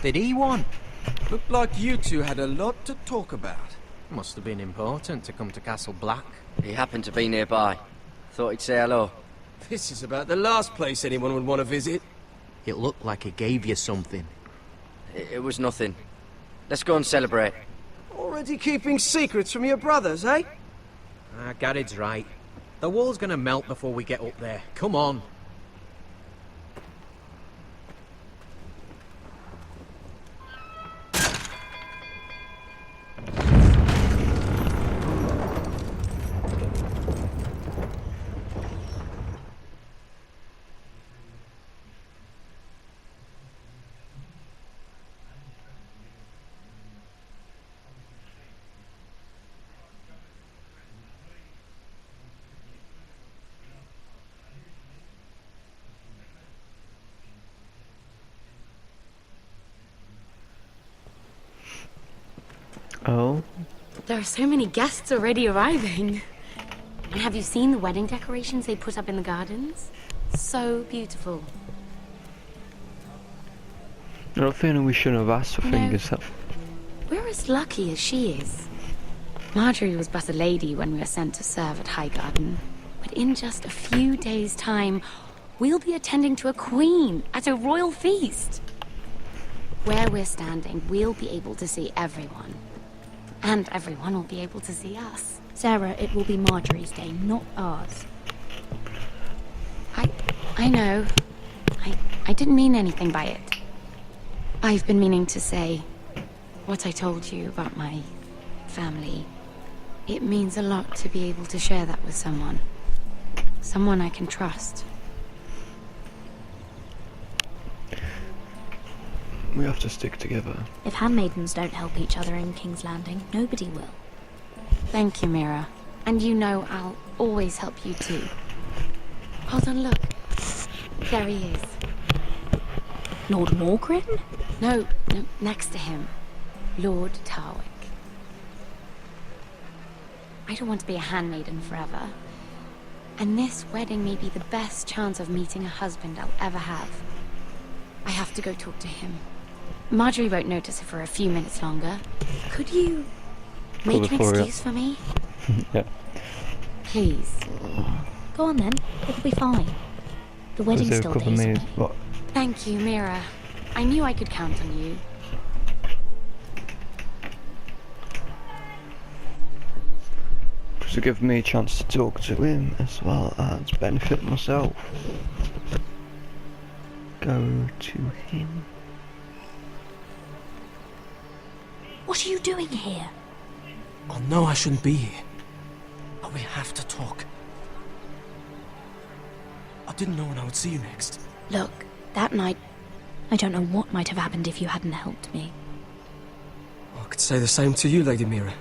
Did he want? Looked like you two had a lot to talk about. Must have been important to come to Castle Black. He happened to be nearby. Thought he'd say hello. This is about the last place anyone would want to visit. It looked like he gave you something. It was nothing. Let's go and celebrate. Already keeping secrets from your brothers, eh? Gared's right. The wall's gonna melt before we get up there. Come on. Oh? There are so many guests already arriving. And have you seen the wedding decorations they put up in the gardens? So beautiful. I don't think we shouldn't have asked for things. We're as lucky as she is. Marjorie was but a lady when we were sent to serve at Highgarden. But in just a few days' time, we'll be attending to a queen at a royal feast. Where we're standing, we'll be able to see everyone. And everyone will be able to see us. Sarah, it will be Marjorie's day, not ours. I know. I didn't mean anything by it. I've been meaning to say what I told you about my family. It means a lot to be able to share that with someone. Someone I can trust. We have to stick together. If handmaidens don't help each other in King's Landing, nobody will. Thank you, Mira. And you know I'll always help you too. Hold on, look. There he is. Lord Morgrim? No, next to him. Lord Tarwick. I don't want to be a handmaiden forever. And this wedding may be the best chance of meeting a husband I'll ever have. I have to go talk to him. Marjorie won't notice it for a few minutes longer. Could you make an excuse for me? Yeah. Please. Go on then, it'll be fine. The wedding's still days away. What? Thank you, Mira. I knew I could count on you. To give me a chance to talk to him as well as benefit myself. Go to him. What are you doing here? I know I shouldn't be here, but we have to talk. I didn't know when I would see you next. Look, that night, I don't know what might have happened if you hadn't helped me. I could say the same to you, Lady Mira.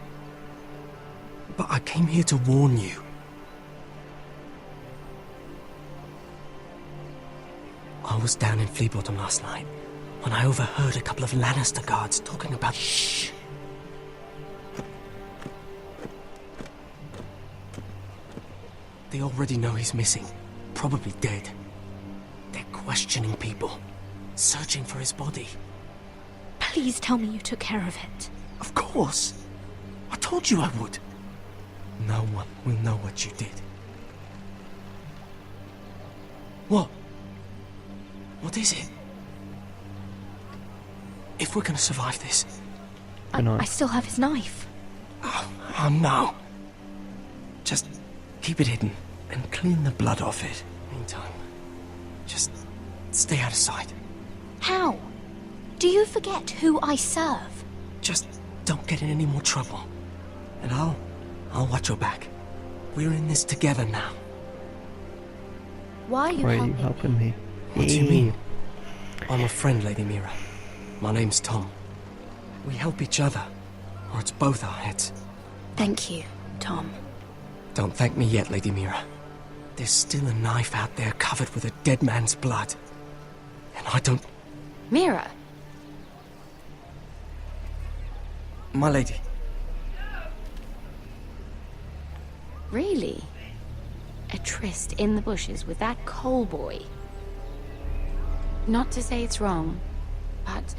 But I came here to warn you. I was down in Fleabottom last night when I overheard a couple of Lannister guards talking about... Shh! They already know he's missing, probably dead. They're questioning people, searching for his body. Please tell me you took care of it. Of course! I told you I would. No one will know what you did. What? What is it? If we're gonna survive this... I still have his knife. Oh no. Just keep it hidden and clean the blood off it. Meantime, just stay out of sight. How? Do you forget who I serve? Just don't get in any more trouble. And I'll watch your back. We're in this together now. Why are you helping me? What do you mean? I'm a friend, Lady Mira. My name's Tom. We help each other, or it's both our heads. Thank you, Tom. Don't thank me yet, Lady Mira. There's still a knife out there covered with a dead man's blood. And I don't... Mira! My lady. Really? A tryst in the bushes with that coal boy? Not to say it's wrong, but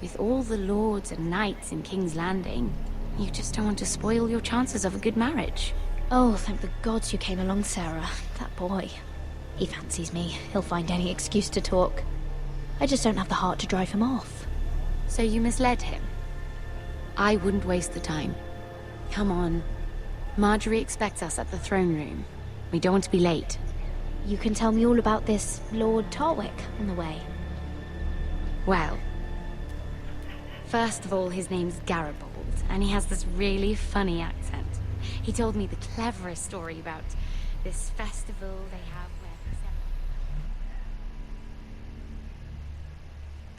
With all the lords and knights in King's Landing, you just don't want to spoil your chances of a good marriage. Oh, thank the gods you came along, Sarah. That boy. He fancies me. He'll find any excuse to talk. I just don't have the heart to drive him off. So you misled him? I wouldn't waste the time. Come on. Marjorie expects us at the throne room. We don't want to be late. You can tell me all about this Lord Tarwick on the way. Well, first of all, his name's Garibaldi, and he has this really funny accent. He told me the cleverest story about this festival they have where they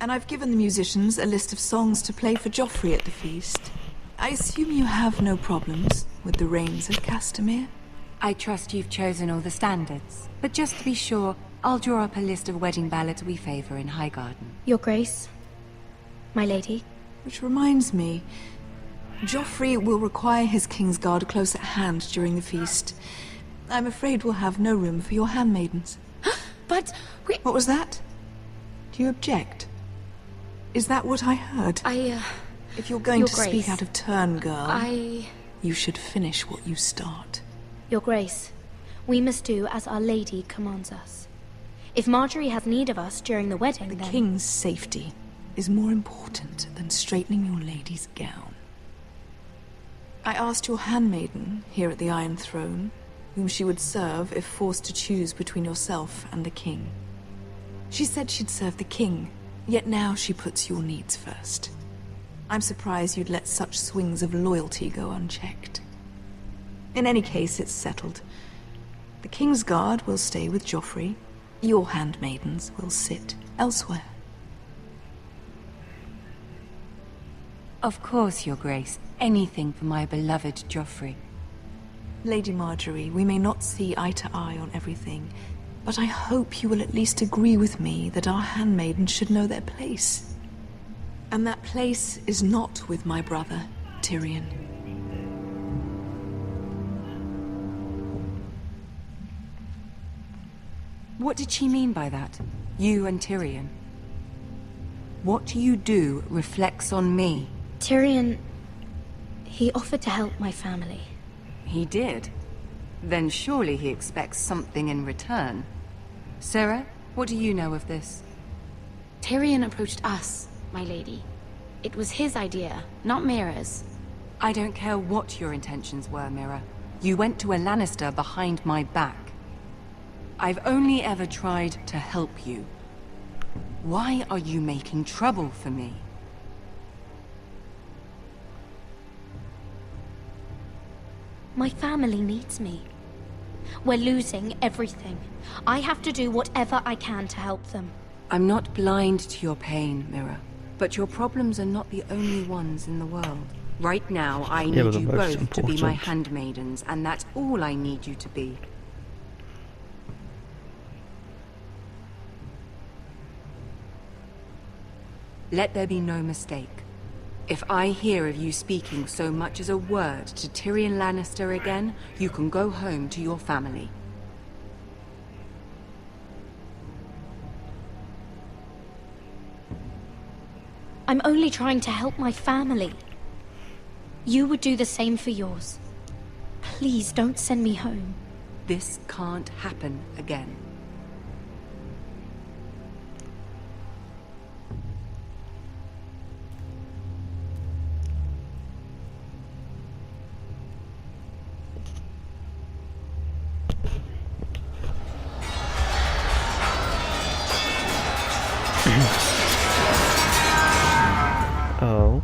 And I've given the musicians a list of songs to play for Joffrey at the feast. I assume you have no problems with the rains at Castamere? I trust you've chosen all the standards. But just to be sure, I'll draw up a list of wedding ballads we favor in Highgarden. Your Grace, my lady. Which reminds me, Joffrey will require his Kingsguard close at hand during the feast. I'm afraid we'll have no room for your handmaidens. But we... What was that? Do you object? Is that what I heard? If you're going Your to Grace, speak out of turn, girl, you should finish what you start. Your Grace, we must do as Our Lady commands us. If Marjorie has need of us during the wedding, The then... king's safety is more important than straightening your lady's gown. I asked your handmaiden here at the Iron Throne whom she would serve if forced to choose between yourself and the king. She said she'd serve the king, yet now she puts your needs first. I'm surprised you'd let such swings of loyalty go unchecked. In any case, it's settled. The King's Guard will stay with Joffrey. Your handmaidens will sit elsewhere. Of course, Your Grace. Anything for my beloved Joffrey. Lady Marjorie, we may not see eye to eye on everything, but I hope you will at least agree with me that our handmaidens should know their place. And that place is not with my brother, Tyrion. What did she mean by that? You and Tyrion? What you do reflects on me. Tyrion... he offered to help my family. He did? Then surely he expects something in return. Sarah, what do you know of this? Tyrion approached us, my lady. It was his idea, not Mira's. I don't care what your intentions were, Mira. You went to a Lannister behind my back. I've only ever tried to help you. Why are you making trouble for me? My family needs me. We're losing everything. I have to do whatever I can to help them. I'm not blind to your pain, Mira. But your problems are not the only ones in the world. Right now, I need but the you most both to be my important. handmaidens, and that's all I need you to be. Let there be no mistake. If I hear of you speaking so much as a word to Tyrion Lannister again, you can go home to your family. I'm only trying to help my family. You would do the same for yours. Please don't send me home. This can't happen again. Oh.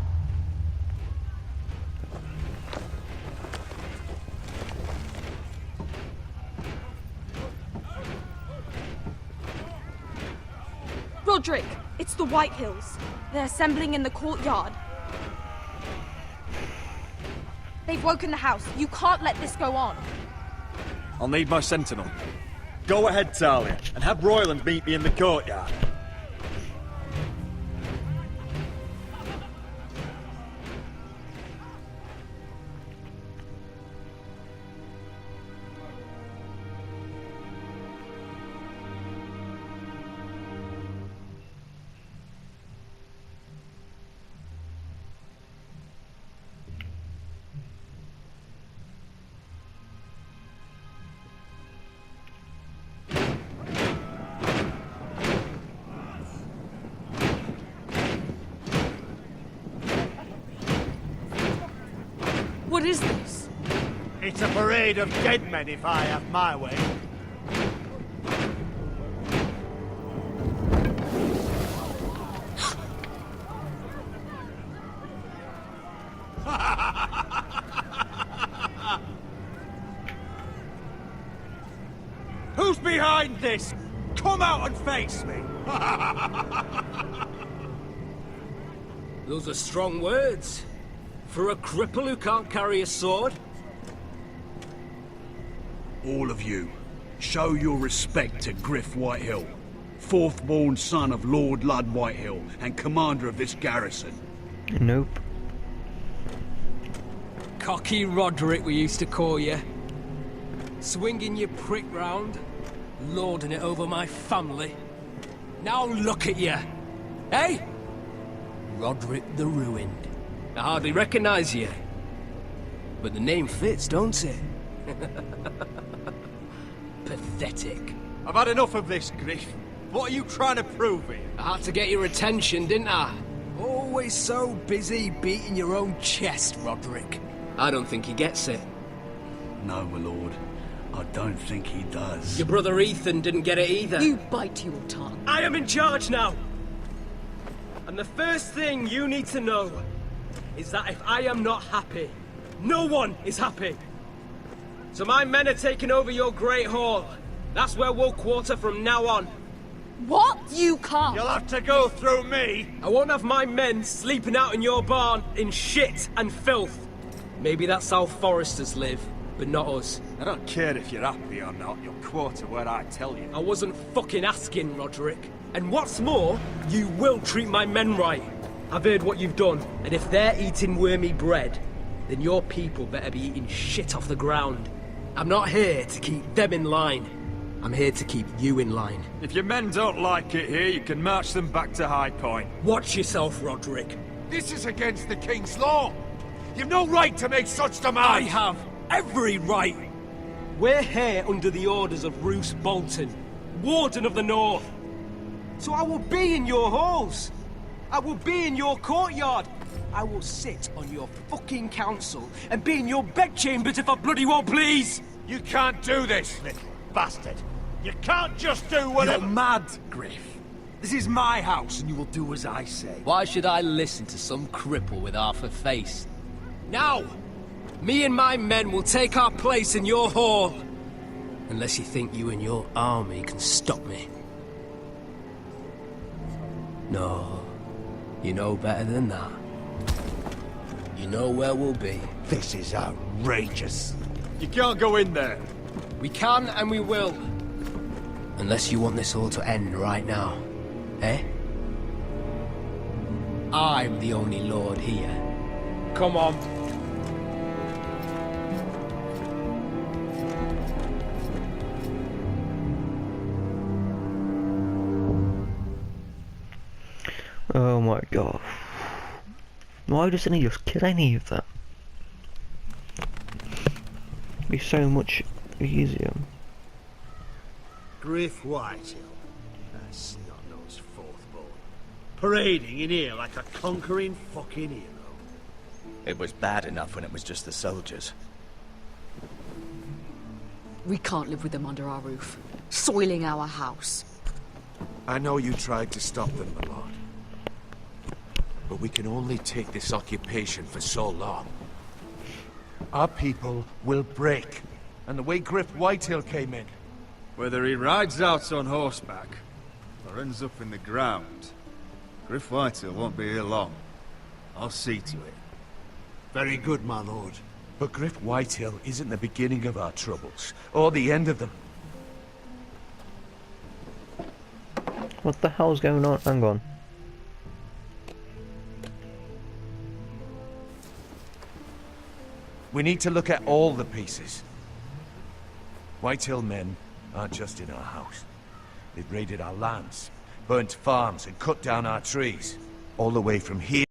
Roderick, it's the White Hills. They're assembling in the courtyard. They've woken the house. You can't let this go on. I'll need my sentinel. Go ahead, Talia, and have Royland meet me in the courtyard. What is this? It's a parade of dead men if I have my way. Who's behind this? Come out and face me! Those are strong words. For a cripple who can't carry a sword? All of you, show your respect to Griff Whitehill, fourth-born son of Lord Ludd Whitehill and commander of this garrison. Nope. Cocky Roderick, we used to call you. Swinging your prick round, lording it over my family. Now look at you. Hey? Roderick the Ruined. I hardly recognize you. But the name fits, don't it? Pathetic. I've had enough of this, Griff. What are you trying to prove here? I had to get your attention, didn't I? Always so busy beating your own chest, Roderick. I don't think he gets it. No, my lord. I don't think he does. Your brother Ethan didn't get it either. You bite your tongue. I am in charge now! And the first thing you need to know is that if I am not happy, no one is happy. So my men are taking over your Great Hall. That's where we'll quarter from now on. What? You can't. You'll have to go through me. I won't have my men sleeping out in your barn in shit and filth. Maybe that's how foresters live, but not us. I don't care if you're happy or not. You'll quarter where I tell you. I wasn't fucking asking, Roderick. And what's more, you will treat my men right. I've heard what you've done, and if they're eating wormy bread, then your people better be eating shit off the ground. I'm not here to keep them in line. I'm here to keep you in line. If your men don't like it here, you can march them back to High Point. Watch yourself, Roderick. This is against the King's law. You've no right to make such demands. I have every right. We're here under the orders of Roose Bolton, Warden of the North. So I will be in your halls. I will be in your courtyard. I will sit on your fucking council and be in your bedchambers if I bloody well please. You can't do this, little bastard. You can't just do whatever— You're mad, Griff. This is my house and you will do as I say. Why should I listen to some cripple with half a face? Now, me and my men will take our place in your hall. Unless you think you and your army can stop me. No, you know better than that. You know where we'll be. This is outrageous. You can't go in there. We can and we will. Unless you want this all to end right now. Eh? I'm the only lord here. Come on. Oh my god. Why doesn't he just kill any of them? It'd be so much easier. Griff Whitehill. That's snot-nosed fourth-born. Parading in here like a conquering fucking hero. It was bad enough when it was just the soldiers. We can't live with them under our roof, soiling our house. I know you tried to stop them, my lord. But we can only take this occupation for so long. Our people will break. And the way Griff Whitehill came in. Whether he rides out on horseback or ends up in the ground, Griff Whitehill won't be here long. I'll see to it. Very good, my lord. But Griff Whitehill isn't the beginning of our troubles, or the end of them. What the hell's going on? Hang on. We need to look at all the pieces. Whitehill men aren't just in our house. They've raided our lands, burnt farms and cut down our trees. All the way from here